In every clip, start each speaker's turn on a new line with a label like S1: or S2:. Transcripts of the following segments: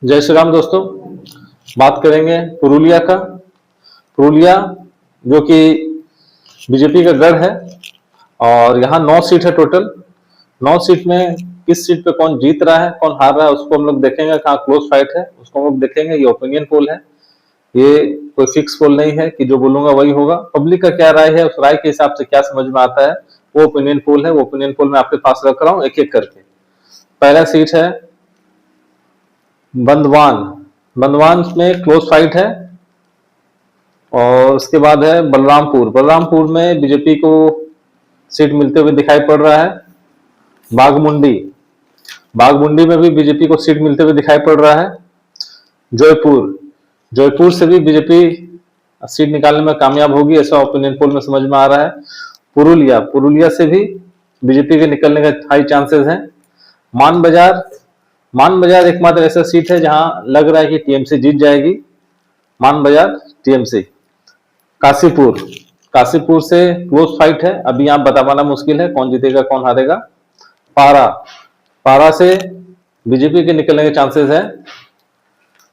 S1: जय श्री राम दोस्तों। बात करेंगे पुरुलिया का। पुरुलिया जो कि बीजेपी का गढ़ है और यहाँ 9 सीट है टोटल। 9 सीट में किस सीट पे कौन जीत रहा है कौन हार रहा है उसको हम लोग देखेंगे। कहाँ क्लोज फाइट है उसको हम लोग देखेंगे। ये ओपिनियन पोल है, ये कोई फिक्स पोल नहीं है कि जो बोलूंगा वही होगा। पब्लिक का क्या राय है, उस राय के हिसाब से क्या समझ में आता है वो ओपिनियन पोल है। वो ओपिनियन पोल मैं आपके पास रख रहा हूँ एक एक करके। पहला सीट है बंदवान। बंदवान में क्लोज फाइट है। और उसके बाद है बलरामपुर। बलरामपुर में बीजेपी को सीट मिलते हुए दिखाई पड़ रहा है। बाघमुंडी। बाघमुंडी में भी बीजेपी को सीट मिलते हुए दिखाई पड़ रहा है। जयपुर। जयपुर से भी बीजेपी सीट निकालने में कामयाब होगी ऐसा ओपिनियन पोल में समझ में आ रहा है। पुरुलिया। पुरुलिया से भी बीजेपी के निकलने का हाई चांसेस हैं। मानबाजार। मानबाजार एकमात्र ऐसा सीट है जहां लग रहा है कि टीएमसी जीत जाएगी। मानबाजार टीएमसी। काशीपुर। काशीपुर से क्लोज फाइट है, अभी यहां बता पाना मुश्किल है कौन जीतेगा कौन हारेगा। पारा। पारा से बीजेपी के निकलने के चांसेस है।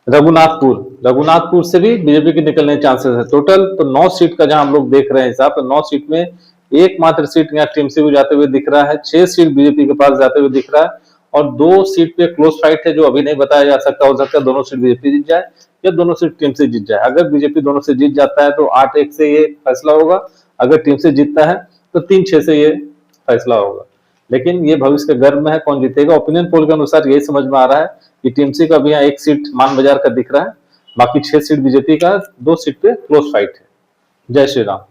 S1: रघुनाथपुर। रघुनाथपुर से भी बीजेपी के निकलने के चांसेस है। टोटल तो 9 सीट का जहां हम लोग देख रहे हैं हिसाब, तो 9 सीट में एकमात्र सीट यहाँ टीएमसी को जाते हुए दिख रहा है। 6 सीट बीजेपी के पास जाते हुए दिख रहा है और 2 सीट पे क्लोज फाइट है जो अभी नहीं बताया जा सकता। हो सकता है दोनों सीट बीजेपी जीत जाए या दोनों सीट टीएमसी जीत जाए। अगर बीजेपी दोनों से जीत जाता है तो 8-1 से ये फैसला होगा। अगर टीएमसी जीतता है तो 3-6 से ये फैसला होगा। लेकिन ये भविष्य के गर्भ में है कौन जीतेगा। ओपिनियन पोल के अनुसार यही समझ में आ रहा है कि टीएमसी का भी यहाँ 1 सीट मानबाजार का दिख रहा है, बाकी 6 सीट बीजेपी का, 2 सीट पे क्लोज फाइट है। जय श्री राम।